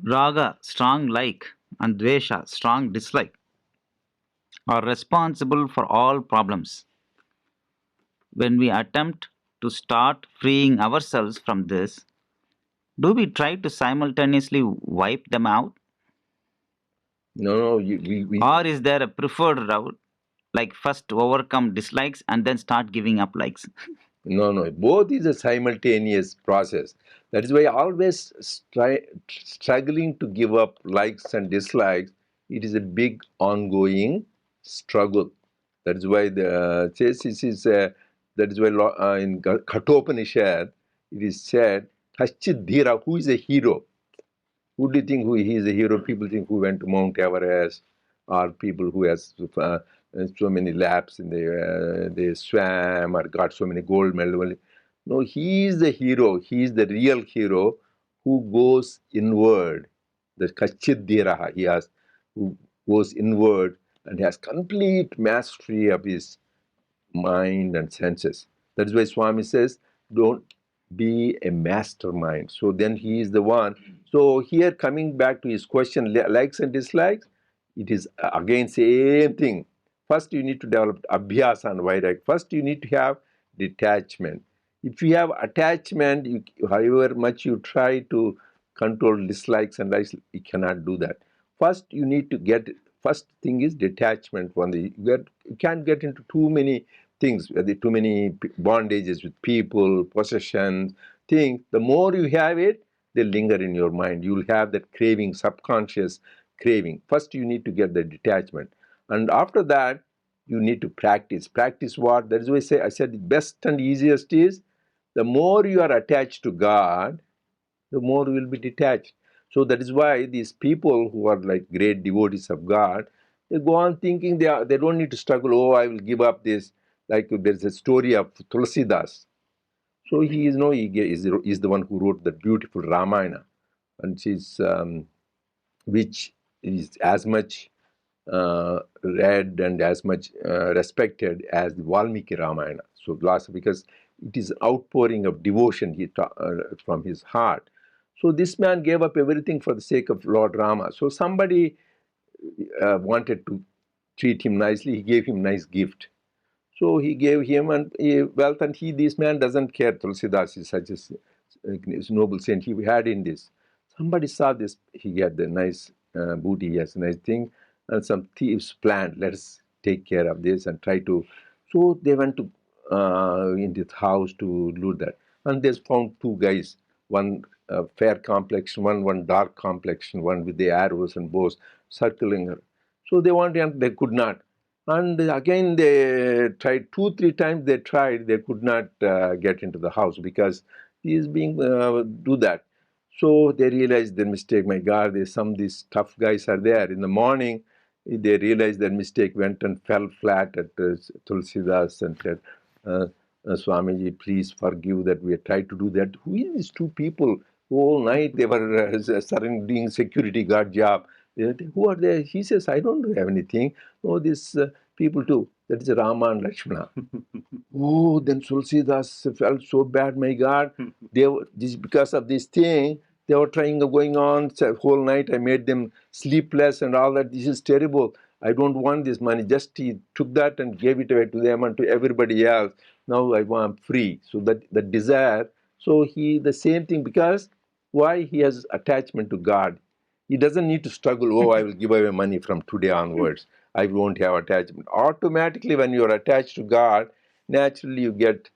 Raga, strong like, and Dvesha, strong dislike, are responsible for all problems. When we attempt to start freeing ourselves from this, do we try to simultaneously wipe them out? No, no, we Or is there a preferred route, like first overcome dislikes and then start giving up likes? no, no. Both is a simultaneous process. That is why always struggling to give up likes and dislikes. It is a big ongoing struggle. That is why the thesis is. That is why in Kathopanishad it is said, "Kaschid Dhira," who is a hero. Who do you think who he is a hero? People think who went to Mount Everest, or people who has so many laps in they swam or got so many gold medals. No, he is the hero. He is the real hero who goes inward. The Kachidiraha, he has who goes inward and has complete mastery of his mind and senses. That is why Swami says, don't be a mastermind. So then he is the one. So here coming back to his question, likes and dislikes, it is again same thing. First you need to develop abhyasa and vairag. First you need to have detachment. If you have attachment, however much you try to control dislikes and likes, you cannot do that. First you need to get, first thing is detachment. You can't get into too many things, too many bondages with people, possessions, things. The more you have it, they linger in your mind. You'll have that craving, subconscious craving. First, you need to get the detachment. And after that, you need to practice. Practice what? That is why I said the best and easiest is the more you are attached to God, the more you will be detached. So that is why these people who are like great devotees of God, they go on thinking they don't need to struggle. Oh, I will give up this. Like there's a story of Tulsidas. So he is no, is the one who wrote the beautiful Ramayana, and she's which is as much read and as much respected as the Valmiki Ramayana. So last, because it is outpouring of devotion from his heart. So this man gave up everything for the sake of Lord Rama. So somebody wanted to treat him nicely. He gave him nice gift. So he gave him wealth, and this man doesn't care. Tulsidas is such a noble saint. He had in this. Somebody saw this. He had the nice booty. He has a nice thing, and some thieves planned. Let's take care of this and try to. So they went to in this house to loot that, and they found two guys. One fair complexion, one dark complexion, one with the arrows and bows circling her. So they wanted, and they could not. And again, they tried 2-3 times. They tried. They could not get into the house because he is being do that. So they realized their mistake. My God, these tough guys are there. In the morning, they realized their mistake. Went and fell flat at Tulsidas and said, "Swamiji, please forgive that we tried to do that." Who is these two people? Whole night they were doing security guard job. Who are they? He says, "I don't have anything." Oh, these people too. That is Rama and Lakshmana. Oh, then Tulsidas felt so bad. My God, because of this thing, they were going on whole night. I made them sleepless and all that. This is terrible. I don't want this money. Just he took that and gave it away to them and to everybody else. Now I'm free. So that the desire. So the same thing, because why? He has attachment to God. He doesn't need to struggle. Oh, I will give away money from today onwards. I won't have attachment. Automatically, when you are attached to God, naturally you get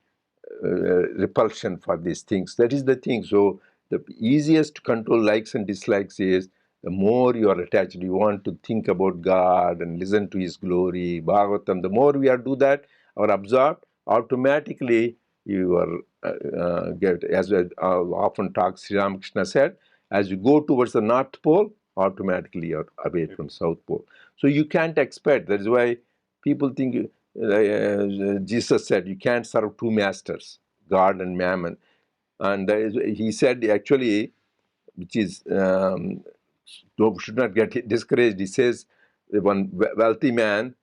repulsion for these things. That is the thing. So the easiest to control likes and dislikes is the more you are attached, you want to think about God and listen to His glory, Bhagavatam. The more we are do that or absorb, automatically you are get, as often talk Sri Ramakrishna said, as you go towards the North Pole, automatically you're away from South Pole. So you can't expect. That is why people think Jesus said you can't serve two masters, God and mammon. And he said actually, which is should not get discouraged. He says one wealthy man,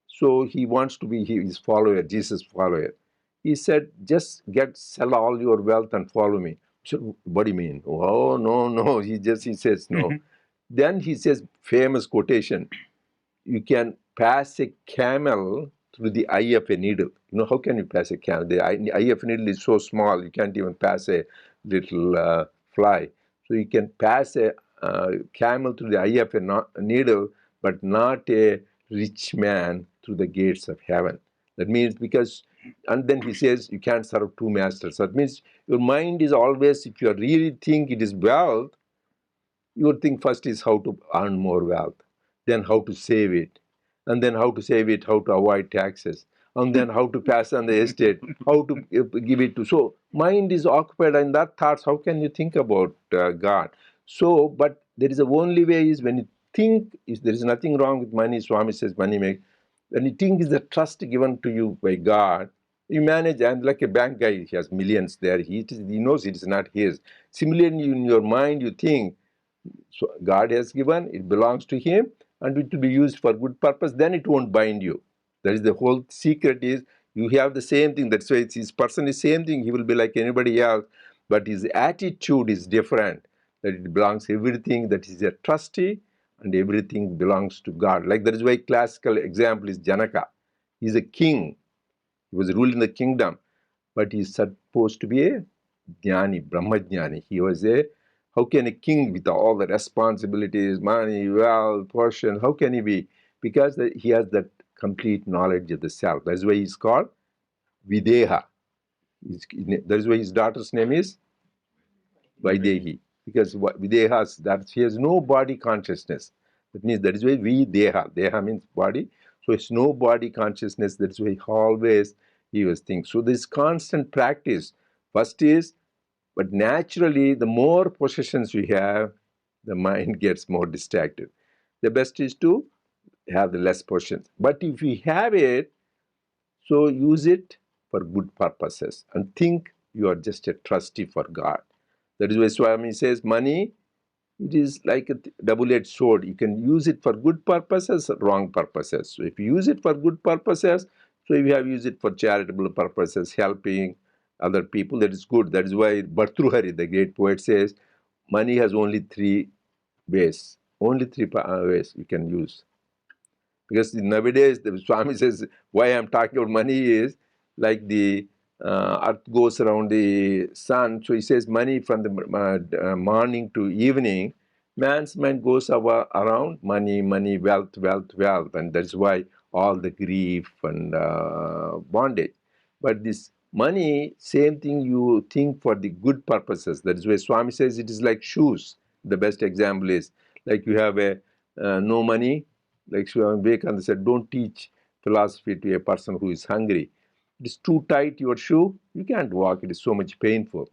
so he wants to be his follower, Jesus' follower. He said, just sell all your wealth and follow me. So what do you mean? Oh, no, no. He says no. Then he says, famous quotation, you can pass a camel through the eye of a needle. You know, how can you pass a camel? The eye of a needle is so small, you can't even pass a little fly. So you can pass a camel through the eye of a needle, but not a rich man through the gates of heaven. That means because, and then he says, you can't serve two masters. That means your mind is always, if you really think it is wealth, your thing first is how to earn more wealth, then how to save it, and then how to save it, how to avoid taxes, and then how to pass on the estate, how to give it to. So mind is occupied in that thoughts. How can you think about God? So, but there is a only way is when you think. Is there is nothing wrong with money. Swami says money make. When you think is the trust given to you by God, you manage, and like a bank guy, he has millions there. He knows it is not his. Similarly, in your mind, you think so God has given, it belongs to him, and it will be used for good purpose, then it won't bind you. That is the whole secret is you have the same thing. That's why his person is same thing. He will be like anybody else, but his attitude is different. That it belongs everything, that is a trustee, and everything belongs to God. Like that is why classical example is Janaka. He's a king. He was ruling the kingdom, but he's supposed to be a Jnani, Brahmajnani. He was a, how can a king with all the responsibilities, money, wealth, portion, how can he be? Because he has that complete knowledge of the self. That's why he's called Videha. That is why his daughter's name is Vaidehi. Because Videha, that he has no body consciousness. That means that is why Videha. Deha means body. So it's no body consciousness. That's why he was thinking. So this constant practice. First is, but naturally, the more possessions we have, the mind gets more distracted. The best is to have the less possessions. But if we have it, so use it for good purposes and think you are just a trustee for God. That is why Swami says money, it is like a double-edged sword. You can use it for good purposes, wrong purposes. So if you use it for good purposes, so if you have used it for charitable purposes, helping other people, that is good. That is why Bhartruhari, the great poet, says money has only three ways. Only three ways you can use. Because nowadays, the Swami says, why I'm talking about money is like the earth goes around the sun. So he says money from the morning to evening, man's mind goes around money, money, wealth, wealth, wealth. And that's why all the grief and bondage. But this money, same thing you think for the good purposes. That is why Swami says it is like shoes. The best example is like you have a no money, like Swami Vivekananda said, don't teach philosophy to a person who is hungry. It is too tight, your shoe, you can't walk, it is so much painful.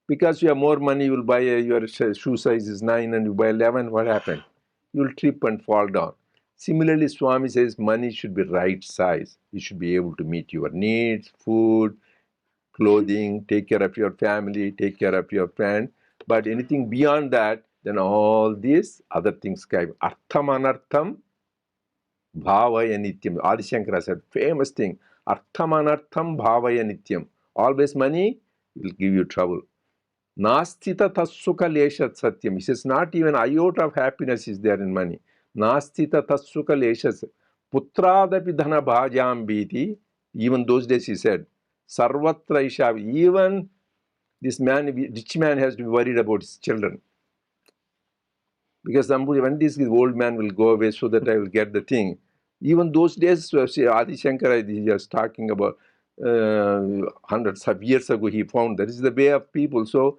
Because you have more money, you will buy your shoe size is 9 and you buy 11, what happened? You will trip and fall down. Similarly, Swami says money should be right size. You should be able to meet your needs, food, clothing, take care of your family, take care of your friend. But anything beyond that, then all these other things come. Artham anartham bhavaya nityam. Adi Shankara said, famous thing. Artham anartham bhavaya nityam. Always money will give you trouble. Nastita tassuka leshat satyam. He says, not even iota of happiness is there in money. Nastita tassuka leshat. Putradapi dhana bhajam biti. Even those days he said, sarvatra isha. Even this man, rich man, has to be worried about his children. Because somebody, when this old man will go away so that I will get the thing. Even those days, Adi Shankara, he was talking about hundreds of years ago, he found that is the way of people. So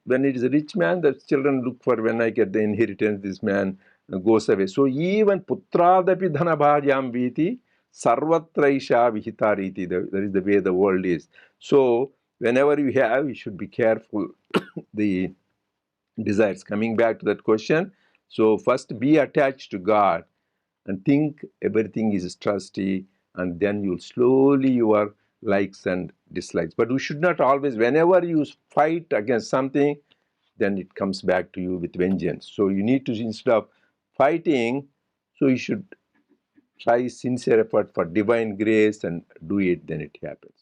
when it is a rich man, the children look for when I get the inheritance, this man goes away. So even putradapi dhana bhajam viti sarvatraisha vihitariti. That is the way the world is. So whenever you have, you should be careful. The desires. Coming back to that question, so first be attached to God and think everything is trusty, and then you'll slowly your likes and dislikes. But we should not always, whenever you fight against something, then it comes back to you with vengeance. So you need to, instead of fighting, so you should try sincere effort for divine grace and do it, then it happens.